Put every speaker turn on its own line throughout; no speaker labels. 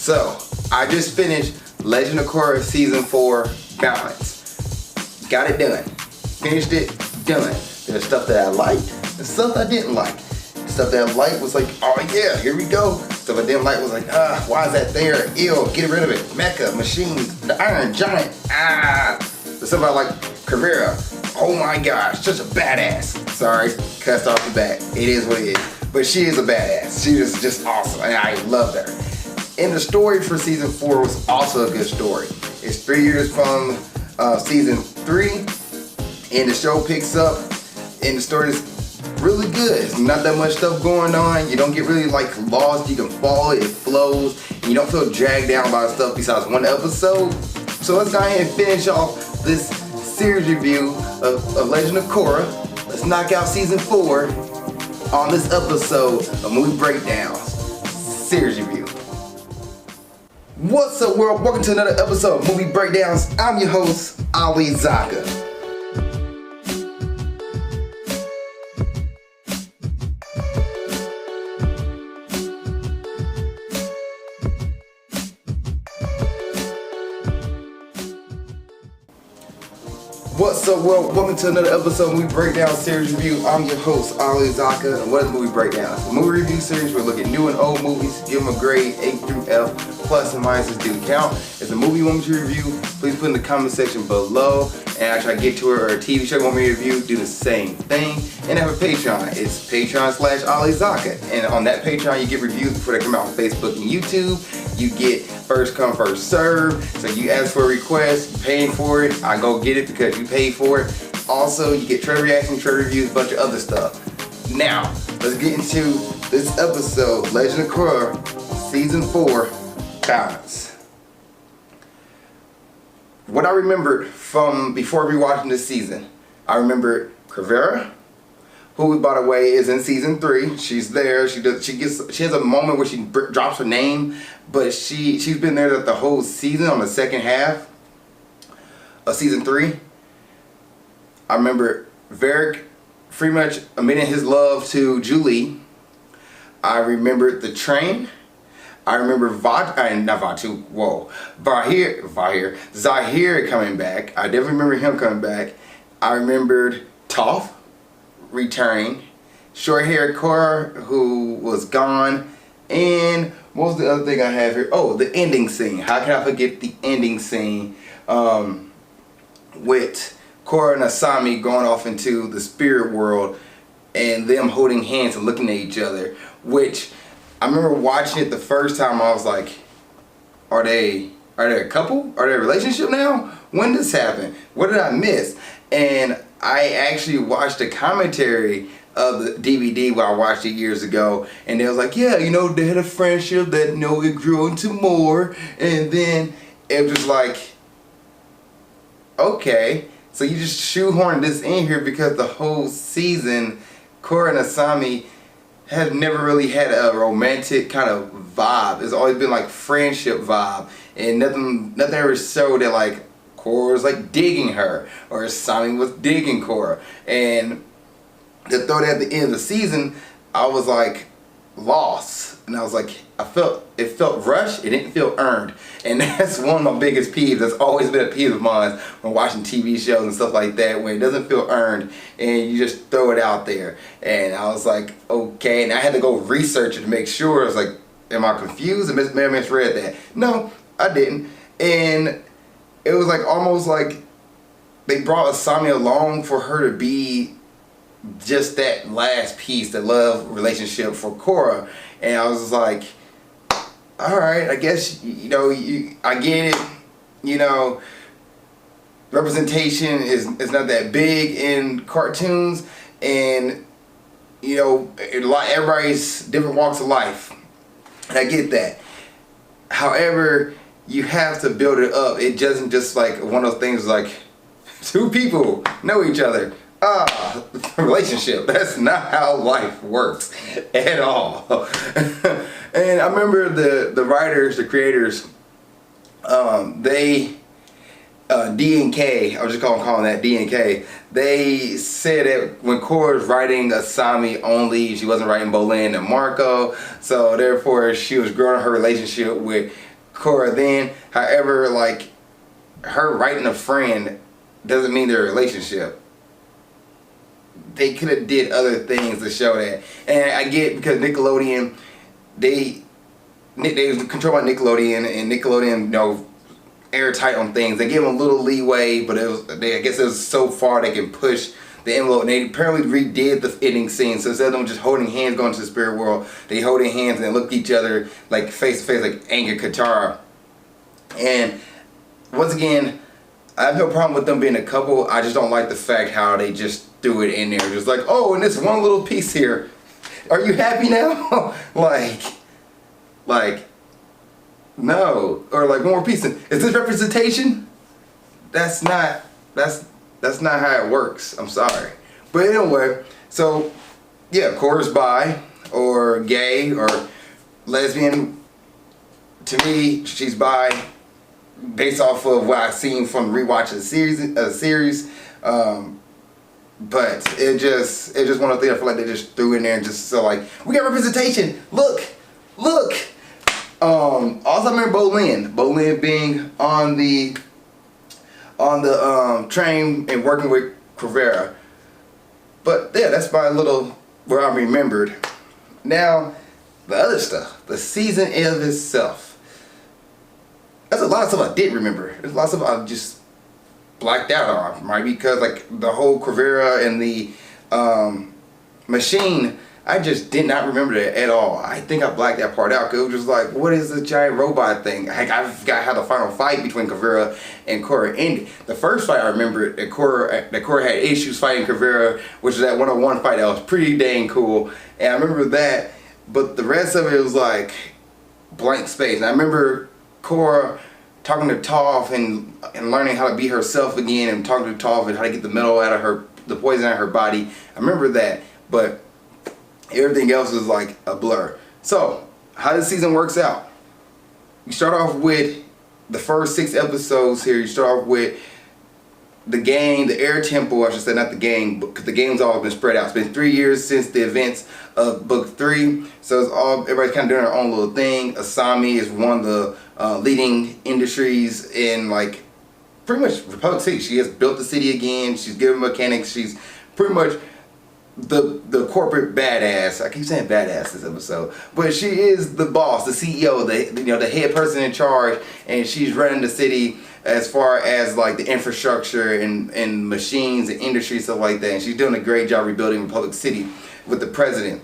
So, I just finished Legend of Korra Season 4 Balance. Got it done. Finished it, done. There's stuff that I liked, and stuff I didn't like. Stuff that I liked was like, oh yeah, here we go. Stuff I didn't like was like, why is that there? Ew, get rid of it. Mecha, machines, the Iron Giant, The stuff I like, Korra, oh my gosh, such a badass. Sorry, cussed off the bat. It is what it is. But she is a badass. She is just awesome, and I loved her. And the story for Season 4 was also a good story. It's 3 years from Season 3, and the show picks up, and the story is really good. It's not that much stuff going on. You don't get really like lost. You can follow it. It flows. And you don't feel dragged down by stuff besides one episode. So let's go ahead and finish off this series review of Legend of Korra. Let's knock out Season 4 on this episode of Movie Breakdowns series review. What's up, world? Welcome to another episode of Movie Breakdowns. I'm your host, Ali Zakka. What's up, world? Welcome to another episode of Movie Breakdown series review. I'm your host, Ali Zakka, and what is Movie Breakdowns? A movie review series where we look at new and old movies, give them a grade, A through F, plus and minuses do count. If it's a movie you want me to review, please put in the comment section below, and I try to get to it, or a TV show you want me to review, do the same thing. And I have a Patreon. It's Patreon/Ali Zakka, and on that Patreon you get reviews before they come out on Facebook and YouTube. You get first come, first serve. So you ask for a request, you're paying for it, I go get it because you paid for it. Also, you get trailer reactions, trailer reviews, a bunch of other stuff. Now, let's get into this episode, Legend of Korra, Season 4, Balance. What I remembered from before rewatching this season, I remember Korra, who, by the way, is in Season 3. She's there. She has a moment where she drops her name, but she's been there the whole season on the second half of Season 3. I remember Varric pretty much admitting his love to Julie. I remember the train. I remember Zahir coming back. I definitely remember him coming back. I remembered Toph returning, short-haired Korra who was gone, and what was the other thing I have here? Oh, the ending scene. How can I forget the ending scene with Korra and Asami going off into the spirit world and them holding hands and looking at each other, which I remember watching it the first time. I was like, are they a couple? Are they a relationship now? When did this happen? What did I miss? And I actually watched a commentary of the DVD where I watched it years ago, and they was like, yeah, you know, they had a friendship that, you know, it grew into more, and then it was just like, okay, so you just shoehorned this in here because the whole season, Korra and Asami have never really had a romantic kind of vibe. It's always been like friendship vibe, and nothing ever showed that like Korra was like digging her, or Asami was digging Korra. And to throw that at the end of the season, I was like lost, and I was like, it felt rushed. It didn't feel earned, and that's one of my biggest peeves. That's always been a peeve of mine when watching TV shows and stuff like that, when it doesn't feel earned and you just throw it out there. And I was like, okay, and I had to go research it to make sure. I was like, am I confused? I may have misread that. No, I didn't. And it was like almost like they brought Asami along for her to be just that last piece, the love relationship for Korra. And I was like, all right, I guess, you know, I get it. You know, representation is not that big in cartoons, and you know, everybody's different walks of life, and I get that. However, you have to build it up. It doesn't just like one of those things like two people know each other. Relationship. That's not how life works at all. And I remember the writers, the creators, they D and K, I was just calling that D and K. They said that when Korra was writing Asami only, she wasn't writing Bolin and Marco, so therefore she was growing her relationship with Korra then. However, like, her writing a friend doesn't mean they're a relationship. They could have did other things to show that. And I get, because Nickelodeon, they was controlled by Nickelodeon, and Nickelodeon, you know, airtight on things. They gave them a little leeway, but I guess it was so far they can push the envelope. And they apparently redid the ending scene. So instead of them just holding hands going to the spirit world, they holding hands and look at each other like face to face, like Aang and Katara. And once again, I have no problem with them being a couple. I just don't like the fact how they just threw it in there. Just like, oh, and this one little piece here. Are you happy now? like, no. Or like, one more piece. Is this representation? That's not how it works. I'm sorry. But anyway, so yeah, Korra's bi or gay or lesbian. To me, she's bi based off of what I've seen from rewatching the series. But it just one of the things I feel like they just threw in there and just so like, we got representation. Look. Also I remember Bolin being on the train and working with Korra. But yeah, that's my little where I remembered. Now the other stuff, the season of itself. There's a lot of stuff I did remember. There's a lot of stuff I just blacked out on, right? Because like the whole Korra and the machine, I just did not remember that at all. I think I blacked that part out because it was just like, what is the giant robot thing? Heck, I forgot how the final fight between Korra and Korra ended. The first fight I remember that Korra had issues fighting Korra, which was that one-on-one fight that was pretty dang cool. And I remember that, but the rest of it was like blank space. And I remember Korra talking to Toph and learning how to be herself again, and talking to Toph and how to get the metal out of her, the poison out of her body. I remember that, but everything else is like a blur. So, how this season works out. You start off with the first 6 episodes here. You start off with the game, the Air Temple, I should say, not the game, because the game's all been spread out. It's been 3 years since the events of Book 3, so it's all, everybody's kind of doing their own little thing. Asami is one of the leading industries in, like, pretty much Republic City. She has built the city again. She's given mechanics. She's pretty much the corporate badass. I keep saying badass this episode, but she is the boss, the CEO, the head person in charge, and she's running the city as far as like the infrastructure and machines and industry, stuff like that. And she's doing a great job rebuilding Republic City with the president.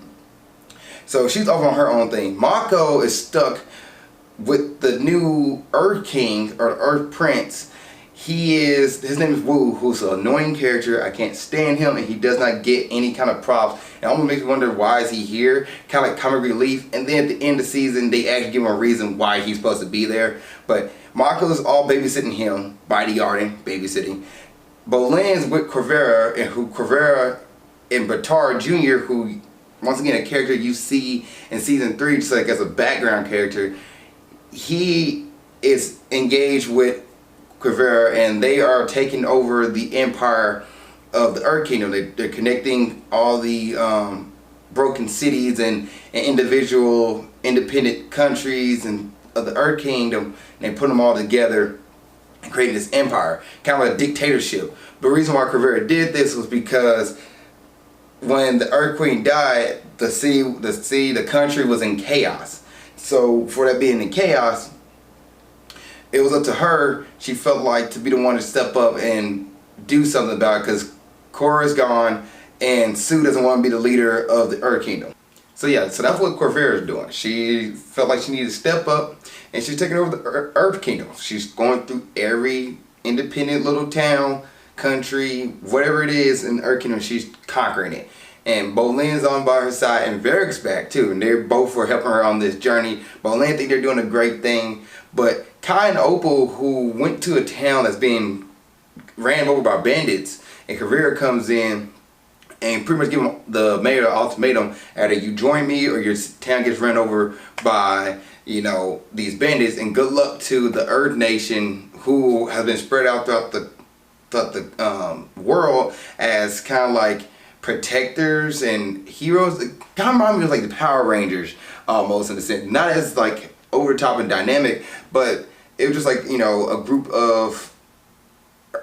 So she's off on her own thing. Mako is stuck with the new Earth King or Earth Prince. His name is Wu, who's an annoying character. I can't stand him, and he does not get any kind of props. It almost makes me wonder, why is he here? Kind of like comic relief. And then at the end of the season, they actually give him a reason why he's supposed to be there. But Mako's all babysitting him, bodyguarding, babysitting. Bolin's with Korra, and and Batar Jr., who, once again, a character you see in season 3, just like as a background character. He is engaged with Korra, and they are taking over the empire of the Earth Kingdom. They're connecting all the broken cities and individual independent countries and of the Earth Kingdom, and they put them all together and creating this empire, kind of like a dictatorship. The reason why Korra did this was because when the Earth Queen died, the country was in chaos. So for that being in chaos, it was up to her. She felt like to be the one to step up and do something about it, because Korra's gone and Sue doesn't want to be the leader of the Earth Kingdom. So yeah, so that's what Korra is doing. She felt like she needed to step up, and she's taking over the Earth Kingdom. She's going through every independent little town, country, whatever it is in the Earth Kingdom, she's conquering it. And Bolin's on by her side, and Varric's back too, and they're both for helping her on this journey. Bolin think they're doing a great thing, but Kai and Opal, who went to a town that's being ran over by bandits, and Korra comes in and pretty much give them the mayor an ultimatum: either you join me or your town gets run over by, you know, these bandits, and good luck to the Earth Nation, who has been spread out throughout the world as kind of like protectors and heroes. It kind of reminds me of like the Power Rangers almost, in a sense. Not as like over the top and dynamic, but it was just like, you know, a group of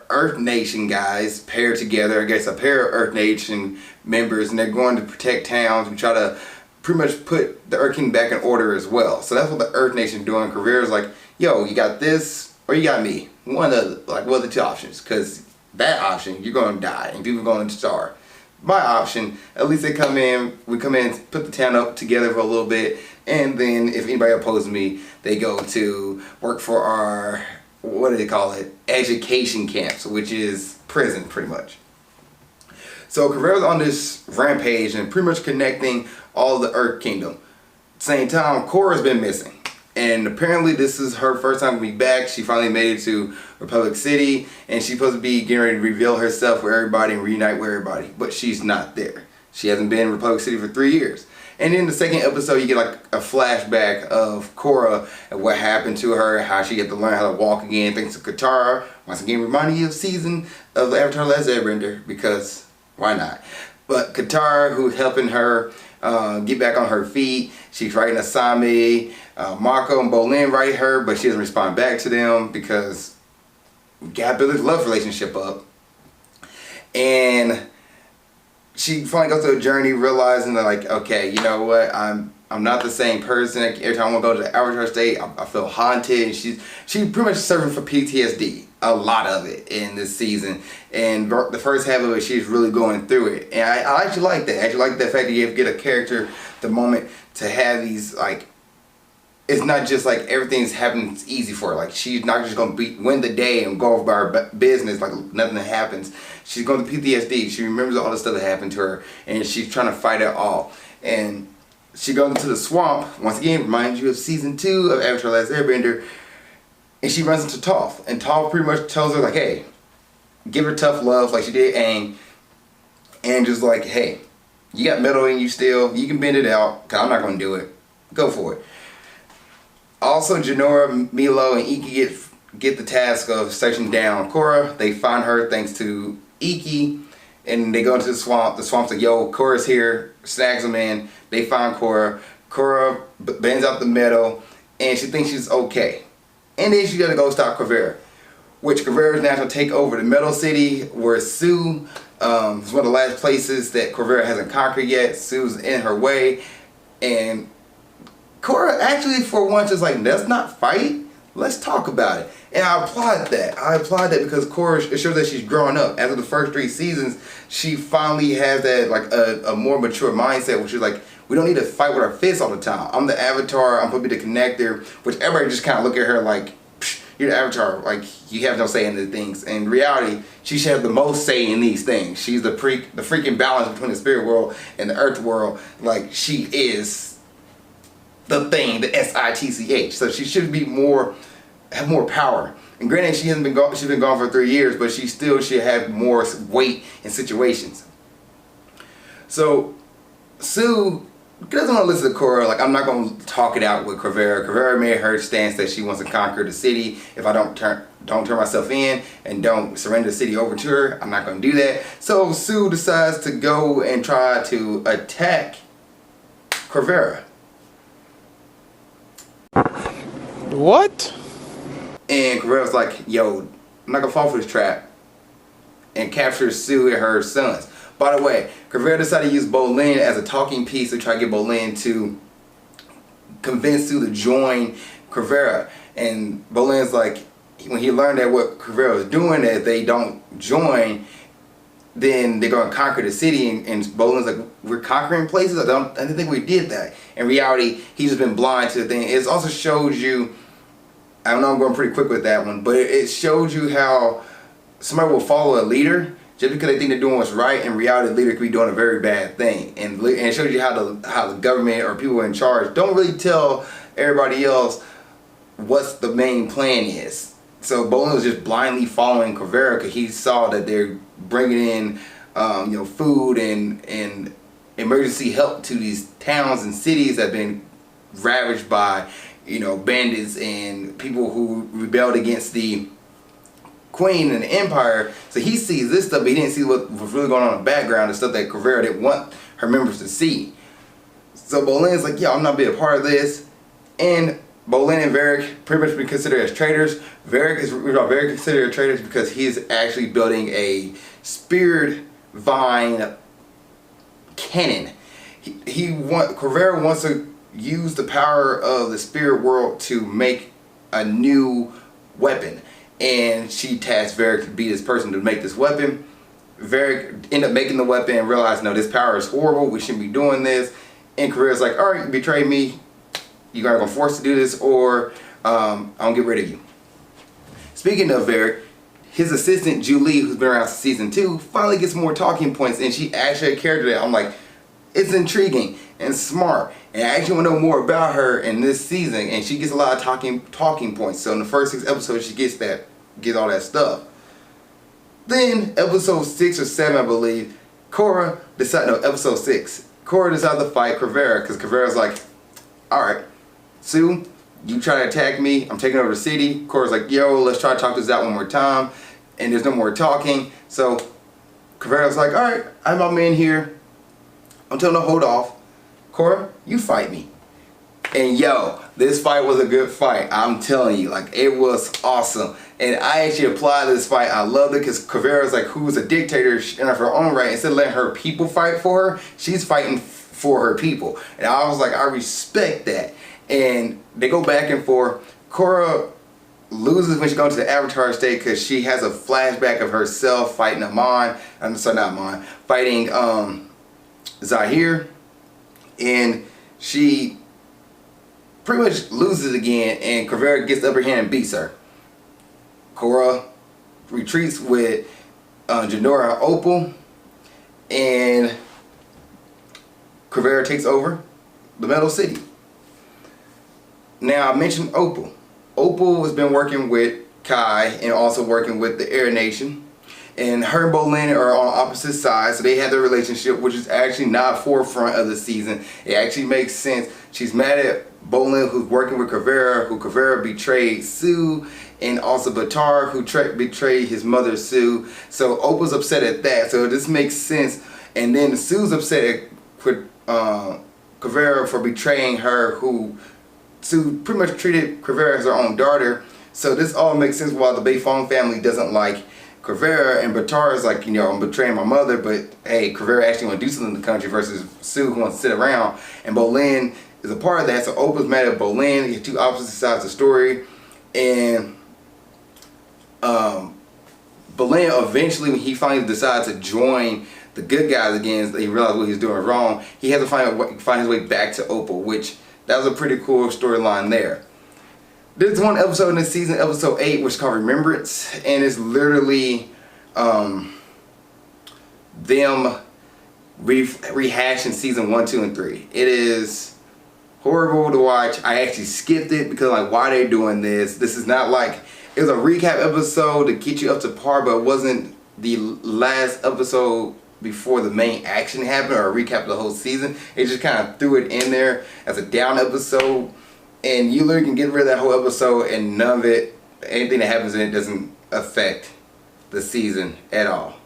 Earth Nation guys paired together, I guess a pair of Earth Nation members, and they're going to protect towns and try to pretty much put the Earth Kingdom back in order as well. So that's what the Earth Nation doing. Career's like, yo, you got this or you got me. One of the, like, what are the two options? Because that option, you're going to die and people are going to starve. My option, at least we come in, put the town up together for a little bit, and then if anybody opposes me, they go to work for our, what do they call it, education camps, which is prison pretty much. So Caveira's on this rampage and pretty much connecting all the Earth Kingdom. At the same time, Korra's been missing. And apparently this is her first time to be back. She finally made it to Republic City, and she's supposed to be getting ready to reveal herself with everybody and reunite with everybody. But she's not there. She hasn't been in Republic City for 3 years. And in the second episode, you get like a flashback of Korra and what happened to her, how she had to learn how to walk again thanks to Katara. Once again, reminding you of season of Avatar: Last Airbender, because why not? But Katara, who's helping her get back on her feet. She's writing Asami. Mako and Bolin write her, but she doesn't respond back to them because we got build this love relationship up. And she finally goes through a journey realizing that, like, okay, you know what, I'm not the same person. Every time I want to go to the Avatar state, I feel haunted. She's pretty much suffering from PTSD, a lot of it in this season. And the first half of it, she's really going through it. And I actually like that. I actually like the fact that you have to get a character the moment to have these, like, it's not just like everything's happening easy for her. Like, she's not just going to win the day and go about her business like nothing happens. She's going through PTSD. She remembers all the stuff that happened to her, and she's trying to fight it all. And she goes into the swamp, once again, reminds you of season 2 of Avatar: Last Airbender, and she runs into Toph. And Toph pretty much tells her, like, hey, give her tough love like she did Aang, and just like, hey, you got metal in you still, you can bend it out, because I'm not going to do it. Go for it. Also, Jinora, Milo, and Ikki get the task of searching down Korra. They find her thanks to Ikki, and they go into the swamp. The swamp's like, yo, Korra's here, snags them in. They find Korra. Korra bends out the metal, and she thinks she's okay. And then she gotta go stop Caveira, which Caveira is now going to take over the Metal City, where Sue is one of the last places that Caveira hasn't conquered yet. Sue's in her way, and Korra actually for once is like, let's not fight, let's talk about it. And I applaud that. I applaud that because Korra, it shows that she's growing up. After the first 3 seasons, she finally has that, like, a more mature mindset, which is like, we don't need to fight with our fists all the time. I'm the Avatar, I'm supposed to be the connector, which everybody just kind of look at her like, you're the Avatar, like, you have no say in the things. In reality, she should have the most say in these things. She's the freaking balance between the spirit world and the earth world. Like, she is the thing, the SITCH. So she should be have more power. And granted, she's been gone for 3 years, but she still should have more weight in situations. So Sue doesn't want to listen to Korra. Like, I'm not going to talk it out with Caveira. Caveira made her stance that she wants to conquer the city. If I don't turn myself in and don't surrender the city over to her, I'm not going to do that. So Sue decides to go and try to attack Caveira.
What?
And Caveira's like, yo, I'm not gonna fall for this trap, and captures Sue and her sons. By the way, Caveira decided to use Bolin as a talking piece to try to get Bolin to convince Sue to join Caveira. And Bolin's like, when he learned that what Caveira was doing, that if they don't join, then they're gonna conquer the city. And Bolin's like, we're conquering places? I didn't think we did that. In reality, he's just been blind to the thing. It also shows you, I know I'm going pretty quick with that one, but it shows you how somebody will follow a leader just because they think they're doing what's right. In reality, the leader could be doing a very bad thing. And it shows you how the government or people in charge don't really tell everybody else what's the main plan is. So Bolin was just blindly following Caveira because he saw that they're bringing in food and emergency help to these towns and cities that have been ravaged by bandits and people who rebelled against the Queen and the Empire. So he sees this stuff, but he didn't see what was really going on in the background, the stuff that Caveira didn't want her members to see. So Bolin's like, yo, I'm not being a part of this. And Bolin and Varric pretty much be considered as traitors. Varric is very considered traitors because he's actually building a spirit vine cannon. Korra wants to use the power of the spirit world to make a new weapon, and she tasked Varric to be this person to make this weapon. Varric ended up making the weapon and realized, no, this power is horrible, we shouldn't be doing this. And Korra's like, all right, you betrayed me, you're gonna force to do this, or I'm gonna get rid of you. Speaking of Varric, his assistant Julie, who's been around since season 2, finally gets more talking points, and she actually a character that I'm like, it's intriguing and smart, and I actually want to know more about her in this season, and she gets a lot of talking points. So in the first 6 episodes, she gets all that stuff. Then episode 6 or 7, I believe, episode 6, Korra decided to fight Korra because Korra's like, all right, Sue, you try to attack me, I'm taking over the city. Korra's like, yo, let's try to talk this out one more time, and there's no more talking. So Korra's like, all right, I have my men here, I'm telling them to hold off. Korra, you fight me. And yo, this fight was a good fight. I'm telling you, like, it was awesome. And I actually applied this fight. I loved it because Korra's like, who's a dictator in her own right. Instead of letting her people fight for her, she's fighting for her people. And I was like, I respect that. And they go back and forth. Korra loses when she goes to the Avatar state because she has a flashback of herself fighting fighting Zahir. And she pretty much loses again, and Korra gets the upper hand and beats her. Korra retreats with Jinora and Opal, and Korra takes over the Metal City. Now I mentioned Opal. Opal has been working with Kai and also working with the Air Nation. And her and Bolin are on opposite sides, so they have their relationship, which is actually not forefront of the season. It actually makes sense. She's mad at Bolin, who's working with Korra, who Korra betrayed Sue, and also Batar, who betrayed his mother Sue. So Opal's upset at that, so this makes sense. And then Sue's upset at Korra for betraying her, who Sue pretty much treated Korra as her own daughter. So this all makes sense why the Beifong family doesn't like Korra, and Batar is like, you know, I'm betraying my mother, but hey, Korra actually want to do something in the country versus Sue, who wants to sit around. And Bolin is a part of that, so Opal's mad at Bolin. You have two opposite sides of the story. And Bolin eventually, when he finally decides to join the good guys again, he realized what he's doing wrong, he has to find his way back to Opal, which that was a pretty cool storyline there. There's one episode in this season, episode 8, which is called Remembrance, and it's literally them rehashing season 1, 2, and 3. It is horrible to watch. I actually skipped it because, like, why are they doing this? This is not like, it was a recap episode to get you up to par, but it wasn't the last episode before the main action happened or a recap of the whole season. It just kind of threw it in there as a down episode. And you literally can get rid of that whole episode and none of it, anything that happens in it doesn't affect the season at all.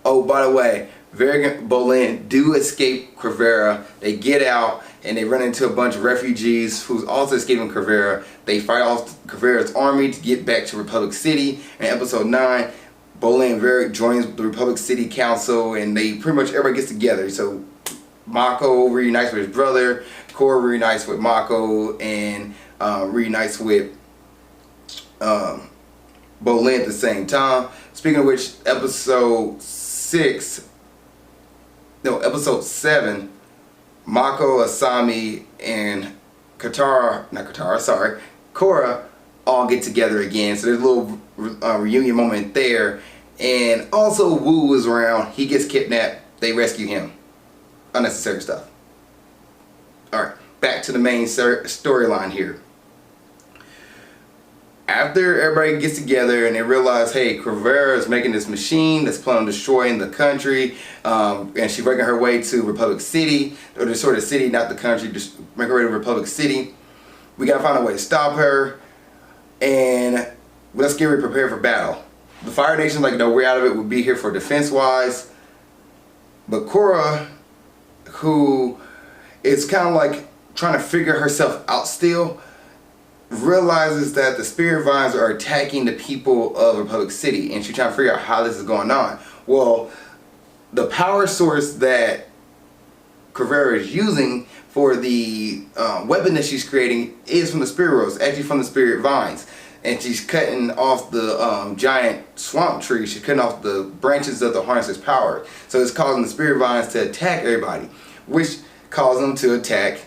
Oh, by the way, Varric and Bolin do escape Korra. They get out and they run into a bunch of refugees who's also escaping Korra. They fight off Korra's army to get back to Republic City. In episode 9, Bolin and Varric joins the Republic City Council, and they pretty much everybody gets together. So Mako reunites with his brother, Korra reunites with Mako, and reunites with Bolin at the same time. Speaking of which, episode 7, Mako, Asami, and Korra all get together again. So there's a little reunion moment there. And also Wu is around. He gets kidnapped. They rescue him. Unnecessary stuff. Alright, back to the main storyline here. After everybody gets together and they realize, hey, Korra is making this machine that's planning on destroying the country, and she's making her way to Republic City, or the sort of city, not the country, just make her way to Republic City. We gotta find a way to stop her, and let's get ready prepared for battle. The Fire Nation's like, no, we're out of it, we'll be here for defense-wise. But Korra, who is kind of like trying to figure herself out still, realizes that the spirit vines are attacking the people of Republic City, and she's trying to figure out how this is going on. Well, the power source that Korra is using for the weapon that she's creating is from the spirit world, actually from the spirit vines. And she's cutting off the giant swamp tree. She's cutting off the branches of the harness's power. So it's causing the spirit vines to attack everybody, which caused them to attack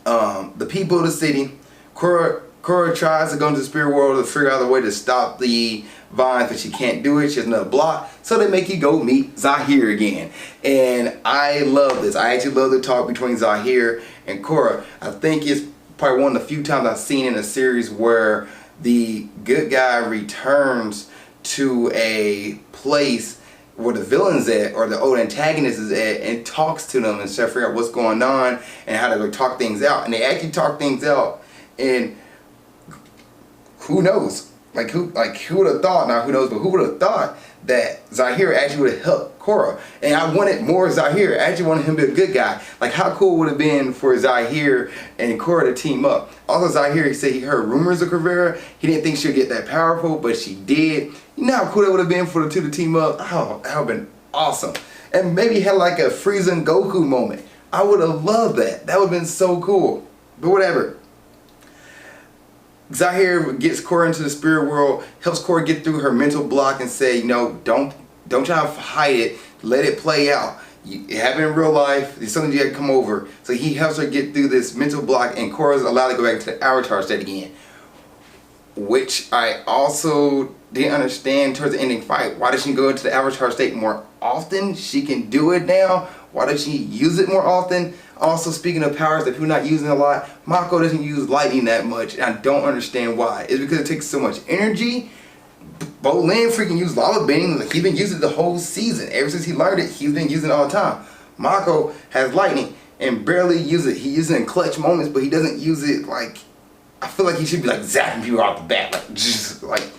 the people of the city. Korra tries to go into the spirit world to figure out a way to stop the vines, but she can't do it. She has another block. So they make you go meet Zahir again. And I love this. I actually love the talk between Zahir and Korra. I think it's probably one of the few times I've seen in a series where the good guy returns to a place where the villain's at, or the old antagonist is at, and talks to them and start figuring out what's going on and how to like talk things out. And they actually talk things out, and who knows? Who would have thought? Now who knows? But who would have thought that Zahir actually would have helped Korra? And I wanted more Zahir. I actually wanted him to be a good guy. Like, how cool would it have been for Zahir and Korra to team up? Also, Zahir, he said he heard rumors of Korra. He didn't think she'd get that powerful, but she did. You know how cool that would have been for the two to team up? Oh, that would have been awesome. And maybe had like a Frieza and Goku moment. I would have loved that. That would have been so cool. But whatever. Zahir gets Korra into the spirit world, helps Korra get through her mental block and say, you know, don't try to hide it, let it play out. It happened in real life, it's something you had to come over. So he helps her get through this mental block, and Korra's allowed to go back to the avatar state again. Which I also didn't understand towards the ending fight. Why does she go into the avatar state more often? She can do it now. Why does she use it more often? Also, speaking of powers that people are not using a lot, Mako doesn't use lightning that much, and I don't understand why. It's because it takes so much energy. Bolin freaking used lava bending. He's been using it the whole season. Ever since he learned it, he's been using it all the time. Mako has lightning and barely uses it. He uses it in clutch moments, but he doesn't use it like, I feel like he should be like zapping people off the bat, like just like.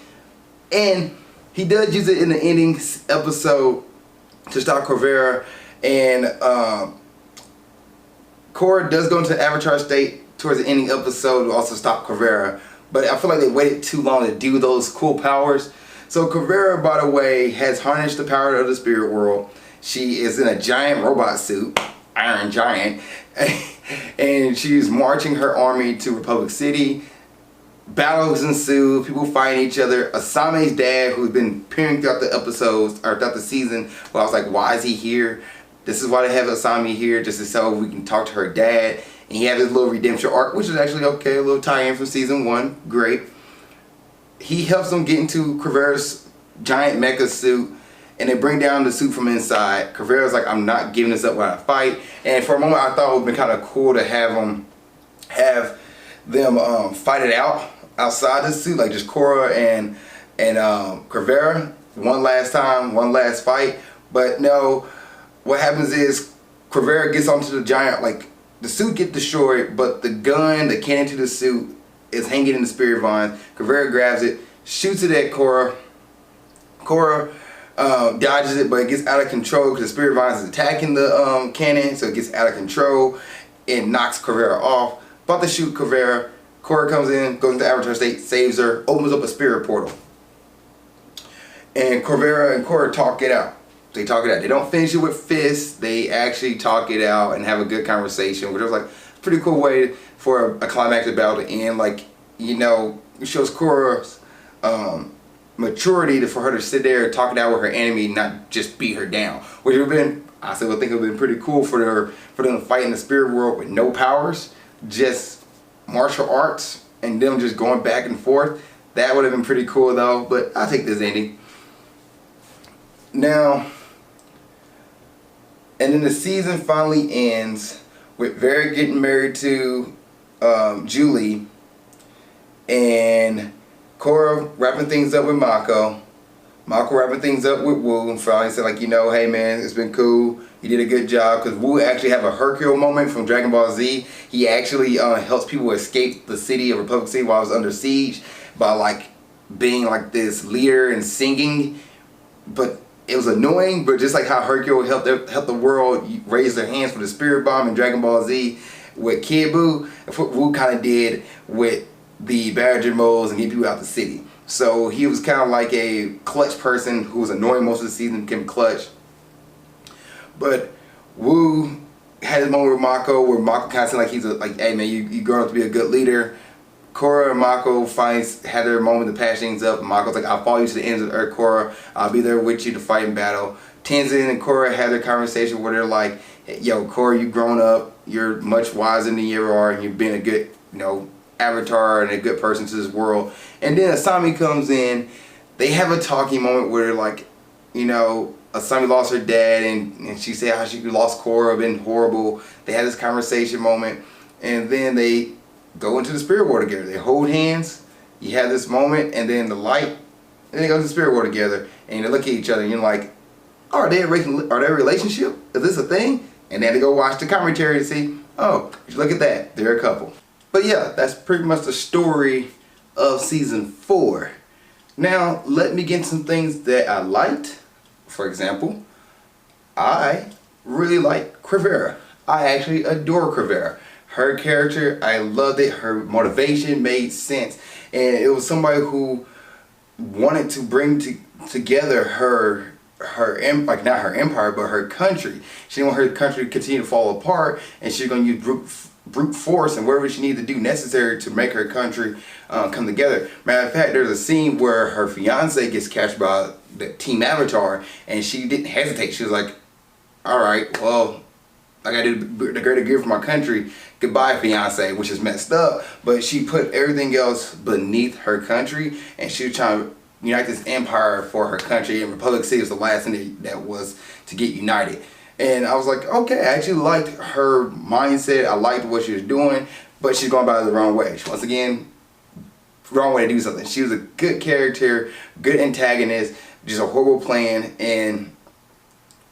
And he does use it in the ending episode to stop Korra, and Korra does go into the avatar state towards the ending episode to also stop Korra, but I feel like they waited too long to do those cool powers. So Korra, by the way, has harnessed the power of the spirit world. She is in a giant robot suit, Iron Giant, and she's marching her army to Republic City. Battles ensue, people fighting each other. Asame's dad, who's been appearing throughout the episodes, or throughout the season, well, I was like, why is he here? This is why they have Asami here, just so we can talk to her dad. And he had his little redemption arc, which is actually okay, a little tie-in from season 1, great. He helps them get into Korra's giant mecha suit, and they bring down the suit from inside. Korra's like, I'm not giving this up when I fight. And for a moment, I thought it would have been kind of cool to have them fight it out outside the suit, like just Korra and Korra one last time, one last fight. But no, what happens is Korra gets onto the giant, like the suit gets destroyed, but the gun, the cannon to the suit is hanging in the spirit vine. Korra grabs it, shoots it at Korra. Korra dodges it, but it gets out of control because the spirit vine is attacking the cannon, so it gets out of control. It knocks Korra off. About to shoot Korra. Korra comes in, goes into avatar state, saves her, opens up a spirit portal. And Korra and Korra talk it out. They talk it out. They don't finish it with fists. They actually talk it out and have a good conversation, which was like a pretty cool way for a climactic battle to end. Like, you know, it shows Korra's maturity for her to sit there and talk it out with her enemy, not just beat her down. Which would have been, I still would think it would have been pretty cool for them to fight in the spirit world with no powers, just martial arts, and them just going back and forth. That would have been pretty cool though, but I'll take this ending. Now, and then the season finally ends with Vera getting married to Julie, and Korra wrapping things up with Mako. Mako wrapping things up with Wu, and finally said, like, you know, hey man, it's been cool. You did a good job, because Wu actually have a Hercule moment from Dragon Ball Z. He actually helps people escape the city of Republic City while it was under siege by like being like this leader and singing. But it was annoying, but just like how Hercule helped the world raise their hands for the spirit bomb in Dragon Ball Z, what Kid Buu, what Wu kind of did with the Badger moles and get people out the city. So he was kind of like a clutch person who was annoying most of the season, became clutch. But Wu had his moment with Mako, where Mako kind of seemed like he's like, hey man, you grown up to be a good leader. Korra and Mako had their moment to patch things up. Mako's like, I'll follow you to the ends of the earth, Korra. I'll be there with you to fight in battle. Tenzin and Korra had their conversation where they're like, yo, Korra, you've grown up. You're much wiser than you ever are, and you've been a good, avatar and a good person to this world. And then Asami comes in. They have a talking moment where they're like, Asami lost her dad, and she said how she lost Korra, been horrible. They had this conversation moment, and then they go into the spirit world together. They hold hands. You have this moment, and then the light, and they go to the spirit world together, and they look at each other, and you're like, are they a relationship? Is this a thing? And then they go watch the commentary to see, oh, look at that, they're a couple. But yeah, that's pretty much the story of season 4. Now, let me get some things that I liked. For example, I really like Crivera. I actually adore Crivera. Her character, I loved it. Her motivation made sense. And it was somebody who wanted to bring together her not her empire, but her country. She didn't want her country to continue to fall apart, and she's going to use brute force and whatever she needed to do necessary to make her country come together. Matter of fact, there's a scene where her fiance gets captured by the Team Avatar, and she didn't hesitate. She was like, all right, well, I got to do the greater good for my country. Goodbye, fiance, which is messed up. But she put everything else beneath her country, and she was trying to unite this empire for her country, and Republic City was the last thing that was to get united. And I was like, okay, I actually liked her mindset. I liked what she was doing, but she's going about it the wrong way. Once again, wrong way to do something. She was a good character, good antagonist, just a horrible plan, and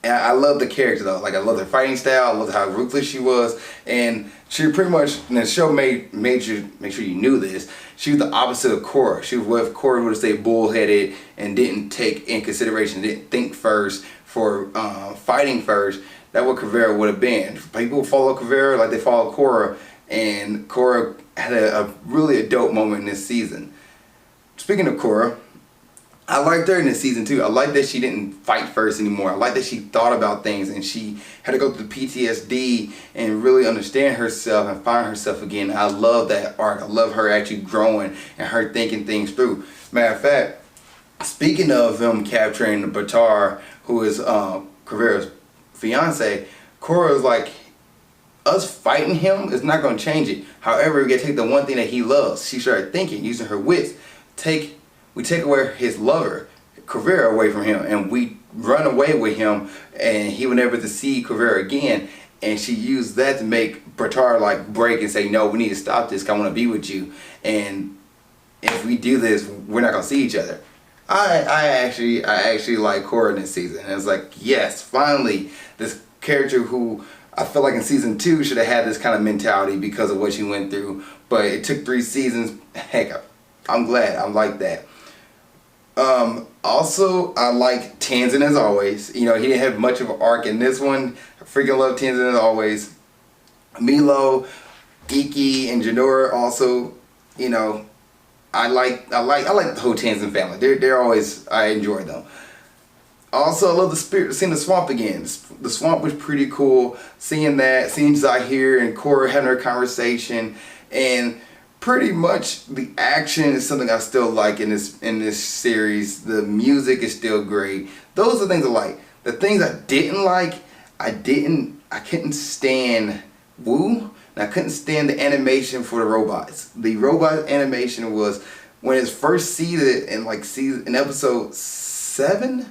I love the character though. Like, I love her fighting style. I love how ruthless she was, and she pretty much, and the show made you make sure you knew this. She was the opposite of Korra. She was what if Korra would have stayed bullheaded and didn't take in consideration, didn't think first for fighting first. That's what Crivera would have been. People follow Crivera like they follow Korra, and Korra had a really dope moment in this season. Speaking of Korra, I liked her in this season too. I like that she didn't fight first anymore. I like that she thought about things, and she had to go through PTSD and really understand herself and find herself again. I love that arc. I love her actually growing and her thinking things through. Matter of fact, speaking of him capturing Batar, who is Crivera's fiance, Korra was like, us fighting him is not going to change it. However, we got to take the one thing that he loves. She started thinking, using her wits. We take away his lover, Crivera, away from him, and we run away with him, and he will never to see Crivera again. And she used that to make Batar like break and say, no, we need to stop this, 'cause I want to be with you, and if we do this, we're not gonna see each other. I actually like Korra in this season, and it's like, yes, finally this character who I feel like in season 2 should have had this kind of mentality because of what she went through, but it took 3 seasons. Heck, I'm glad. I like that. Also, I like Tenzin as always. He didn't have much of an arc in this one. I freaking love Tenzin as always. Milo, Iki, and Jinora also, I like the whole Tenzin family. They're always, I enjoy them. Also, I love seeing the swamp again. The swamp was pretty cool. Seeing Zahir and Korra having their conversation, and pretty much the action is something I still like in this series. The music is still great. Those are the things I like. The things I didn't like, I couldn't stand Wu, and I couldn't stand the animation for the robots. The robot animation was, when it's first seeded in in episode 7,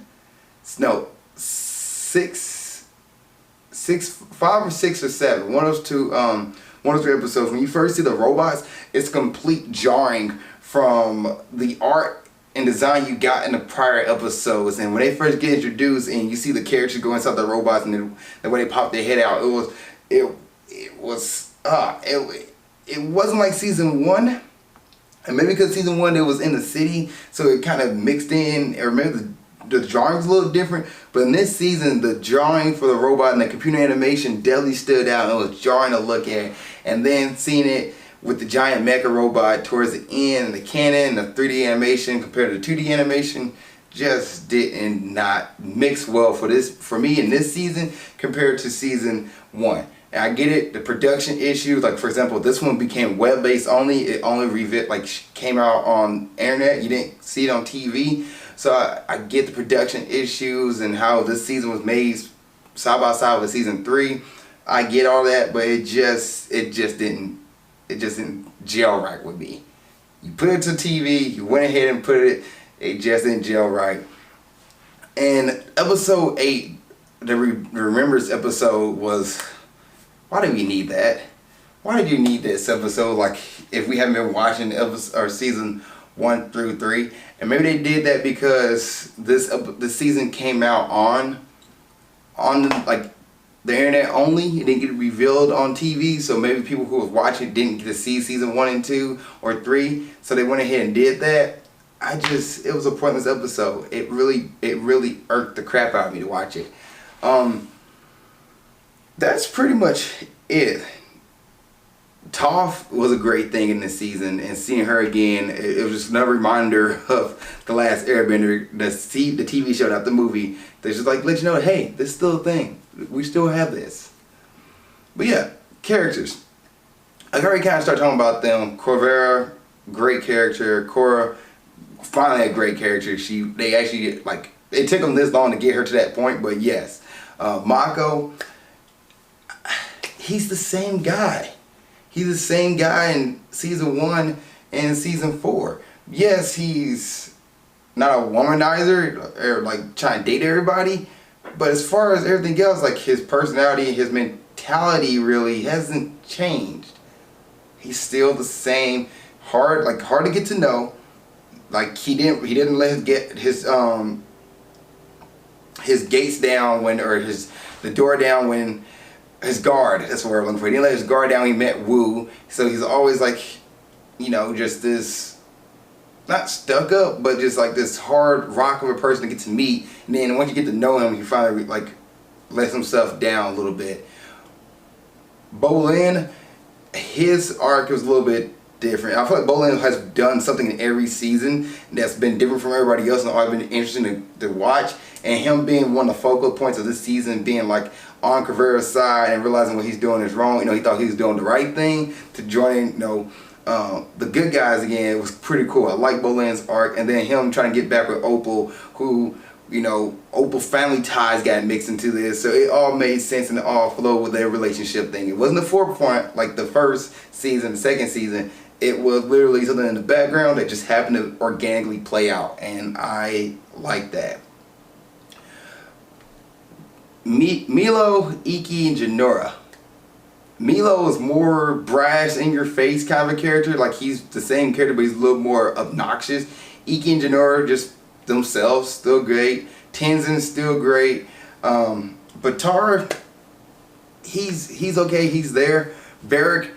no, 5 or 6 or 7, one of those two episodes, when you first see the robots, it's complete jarring from the art and design you got in the prior episodes. And when they first get introduced and you see the characters go inside the robots and the way they pop their head out, it wasn't like season 1. And maybe because season 1 it was in the city, so it kind of mixed in, or maybe the the drawing's a little different, but in this season, the drawing for the robot and the computer animation definitely stood out. It was jarring to look at. And then seeing it with the giant mecha robot towards the end, and the cannon, and the 3D animation compared to 2D animation, just did not mix well for me in this season compared to season 1. And I get it, the production issues, like for example, this one became web-based only. It only came out on internet. You didn't see it on TV. So I get the production issues and how this season was made side by side with season 3. I get all that, but it just didn't gel right with me. You put it to TV, you went ahead and put it just didn't gel right. And episode 8, the Remembrance episode was, why do we need that? Why did you need this episode? Like, if we haven't been watching season 1 through 3, and maybe they did that because this season came out on like the internet only. It didn't get revealed on TV, so maybe people who was watching didn't get to see season 1 and 2 or 3, so they went ahead and did that. It was a pointless episode. It really irked the crap out of me to watch it. That's pretty much it. Toph was a great thing in this season, and seeing her again, it was just another reminder of The Last Airbender, the TV show, not the movie. They just like let you know, hey, this is still a thing. We still have this. But yeah, characters. I already kind of started talking about them. Korra, great character. Korra, finally a great character. They actually, like, it took them this long to get her to that point, but yes. Mako, he's the same guy. He's the same guy in season 1 and season 4. Yes, he's not a womanizer or like trying to date everybody, but as far as everything else, like his personality and his mentality really hasn't changed. He's still the same, hard to get to know. Like he didn't let his gates down the door down when his guard, that's what we're looking for. He didn't let his guard down when he met Wu. So he's always like, just this, not stuck up, but just like this hard rock of a person to get to meet. And then once you get to know him, he finally like lets himself down a little bit. Bolin, his arc was a little bit different. I feel like Bolin has done something in every season that's been different from everybody else and always been interesting to watch. And him being one of the focal points of this season, being like on Caveira's side and realizing what he's doing is wrong. He thought he was doing the right thing to join, the good guys again. It was pretty cool. I like Bolin's arc, and then him trying to get back with Opal, who, Opal family ties got mixed into this, so it all made sense and it all flowed with their relationship thing. It wasn't a forefront like the first season, the second season. It was literally something in the background that just happened to organically play out, and I like that. Milo, Iki, and Jinora. Milo is more brash, in your face kind of a character. Like he's the same character, but he's a little more obnoxious. Iki and Jinora just themselves still great. Tenzin's still great. But Tara, he's okay. He's there. Varric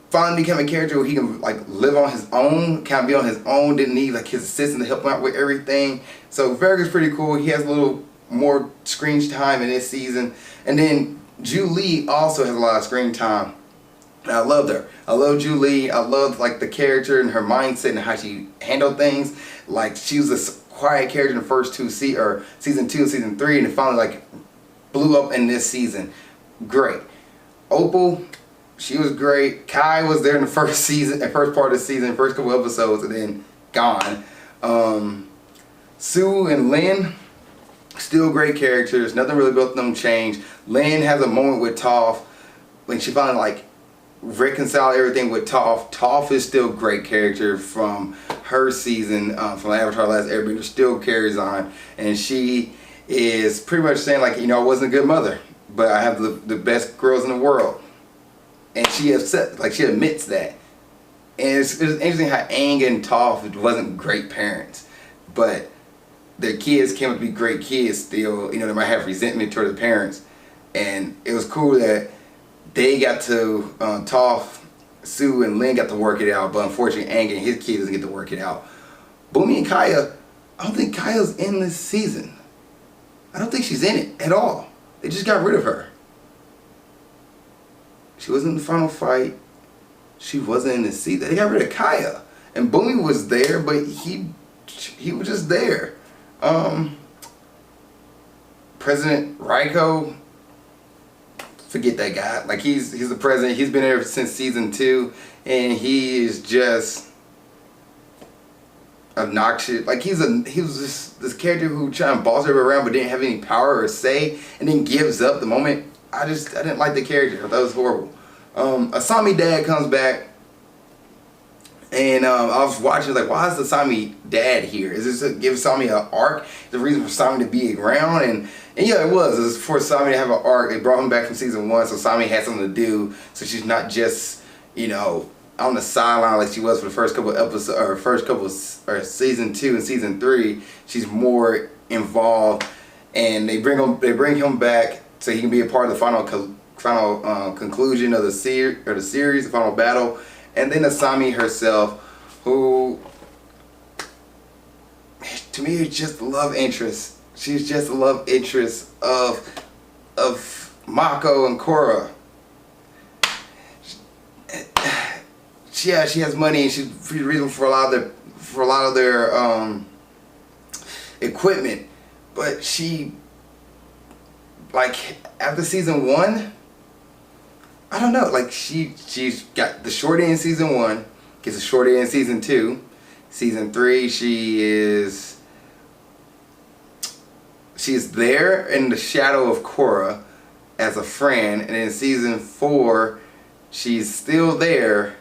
finally became a character where he can like live on his own, kind of be on his own. Didn't need like his assistant to help him out with everything. So Varric is pretty cool. He has a little more screen time in this season. And then Julie also has a lot of screen time. And I loved her. I love Julie. I love like the character and her mindset and how she handled things. Like she was a quiet character in the first season 2 and season 3, and it finally like blew up in this season. Great. Opal, she was great. Kai was there in the first part of the season, first couple episodes, and then gone. Sue and Lynn, still great characters. Nothing really about them changed. Lynn has a moment with Toph when she finally like reconciled everything with Toph. Toph is still a great character from her season, from Avatar: Last Airbender. Still carries on, and she is pretty much saying like, I wasn't a good mother, but I have the best girls in the world. And she admits that. And it's interesting how Aang and Toph wasn't great parents, but their kids came up to be great kids still. They might have resentment toward the parents. And it was cool that they got to, Toph, Sue, and Lynn got to work it out, but unfortunately Aang and his kids didn't get to work it out. Bumi and Kaya, I don't think Kaya's in this season. I don't think she's in it at all. They just got rid of her. She wasn't in the final fight. She wasn't in the season. They got rid of Kaya. And Boomy was there, but he was just there. President Raiko, forget that guy. Like, he's the president. He's been there since season 2, and he is just obnoxious. Like, he was just this character who tried to boss everybody around but didn't have any power or say, and then gives up the moment. I didn't like the character. I thought it was horrible. Asami dad comes back, and I was watching, like, why is Asami dad here? Is this to give Asami an arc? The reason for Asami to be around? And yeah, it was for Asami to have an arc. They brought him back from season 1, so Asami had something to do, so she's not just, you know, on the sideline like she was for the first couple episodes, or season 2 and season 3. She's more involved, and they bring him back so he can be a part of the final conclusion of the series, the final battle. And then Asami herself, who, to me, is just the love interest. She's just the love interest of Mako and Korra. Yeah, she has money, and she's the reason for a lot of their equipment. But she, like, after season 1, I don't know. Like, she's got the short end in season 1, gets a short end in season 2. Season 3, she's there in the shadow of Korra as a friend, and in season 4, she's still there,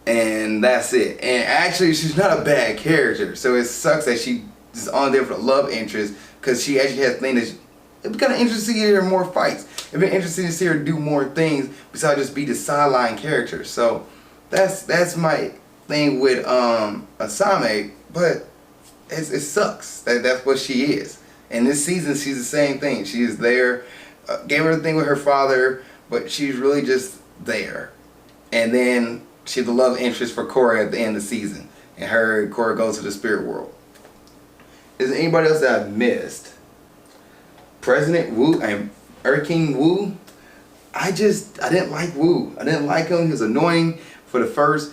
and that's it. And actually, she's not a bad character, so it sucks that she is on there for the love interest, because she actually has things that it'd be kind of interesting to see her more fights. It'd be interesting to see her do more things besides just be the sideline character. So that's my thing with Asami, but it sucks that's what she is. And this season, she's the same thing. She is there, gave her the thing with her father, but she's really just there. And then she's the love interest for Korra at the end of the season, and Korra goes to the spirit world. Is there anybody else that I've missed? President Wu and King Wu, I didn't like Wu. I didn't like him. He was annoying for the first,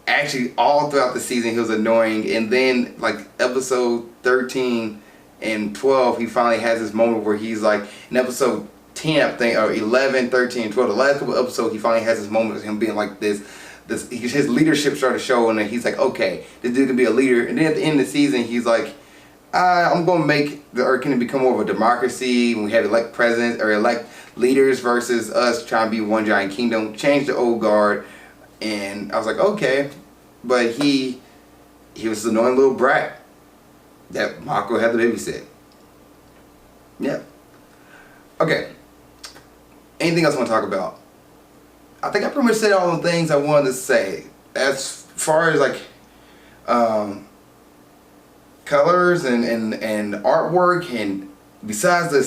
actually all throughout the season he was annoying, and then like episode 13 and 12 he finally has this moment where he's like, in episode 10 I think, or 11, 13, 12, the last couple episodes, he finally has this moment of him being like this his leadership started showing, and he's like, okay, this dude can be a leader. And then at the end of the season he's like, I'm going to make the Earth Kingdom become more of a democracy when we have elect presidents or elect leaders versus us trying to be one giant kingdom. Change the old guard. And I was like, okay. But he was an annoying little brat that Mako had to babysit. Yeah. Okay. Anything else I want to talk about? I think I pretty much said all the things I wanted to say. As far as like colors and artwork, and besides the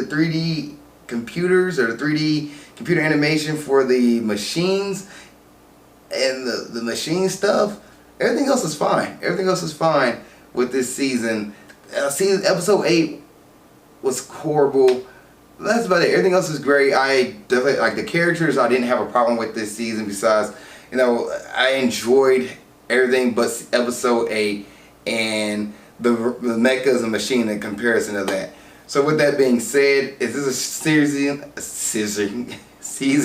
3D computers or the 3D computer animation for the machines and the machine stuff, everything else is fine. Everything else is fine with this season. Episode 8 was horrible. That's about it. Everything else is great. I definitely like the characters. I didn't have a problem with this season. Besides, you know, I enjoyed everything but episode 8 and the mechas and machine in comparison to that. So with that being said, is this a season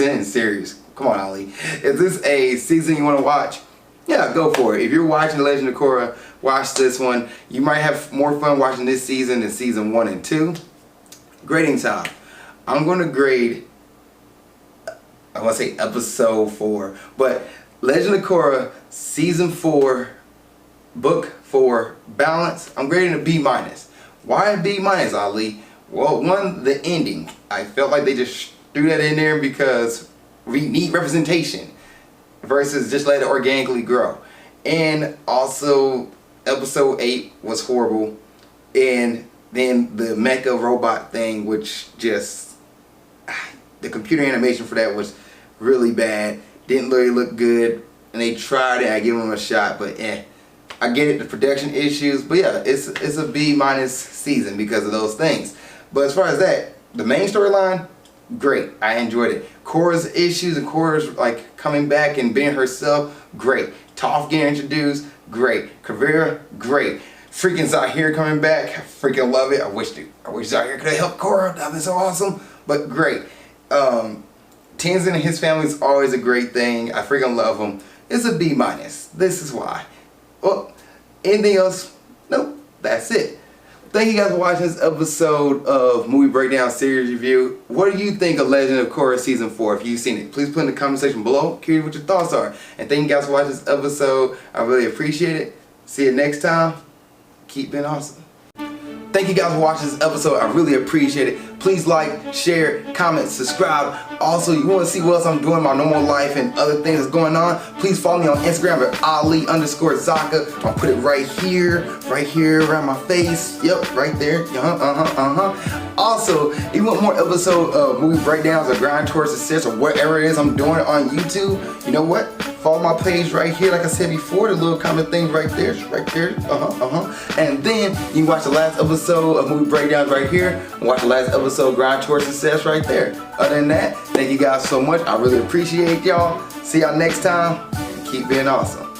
and series? Come on, Ali. Is this a season you want to watch? Yeah, go for it. If you're watching The Legend of Korra, watch this one. You might have more fun watching this season than season 1 and 2. Grading time. I'm going to grade, I want to say episode 4, but Legend of Korra season 4, book 4, balance, I'm grading a B-. Why a B-, Ali? Well, one, the ending. I felt like they just threw that in there because we need representation versus just let it organically grow. And also, episode 8 was horrible. And then the mecha robot thing, which just, the computer animation for that was really bad. Didn't really look good. And they tried it, I gave them a shot, but I get it, the production issues, but yeah, it's a B- season because of those things. But as far as that, the main storyline, great. I enjoyed it. Korra's issues and Korra's like coming back and being herself, great. Toph getting introduced, great. Kavira, great. Freaking Zahir coming back, I freaking love it. I wish Zahir could have helped Korra. That'd been so awesome. But great. Tenzin and his family is always a great thing. I freaking love them. It's a B-. This is why. Well, anything else? Nope. That's it. Thank you guys for watching this episode of Movie Breakdown Series Review. What do you think of Legend of Korra Season 4 if you've seen it? Please put in the comment section below. Curious what your thoughts are. And thank you guys for watching this episode. I really appreciate it. See you next time. Keep being awesome. Thank you guys for watching this episode. I really appreciate it. Please like, share, comment, subscribe. Also, you want to see what else I'm doing in my normal life and other things that's going on, please follow me on Instagram at Ali_Zakka. I'll put it right here around my face. Yep, right there. Also, if you want more episodes of movie breakdowns or grind towards success or whatever it is I'm doing on YouTube, you know what? Follow my page right here, like I said before, the little comment thing right there, And then you can watch the last episode of Movie Breakdowns right here, and watch the last episode of Grind Towards Success right there. Other than that, thank you guys so much. I really appreciate y'all. See y'all next time. Keep being awesome.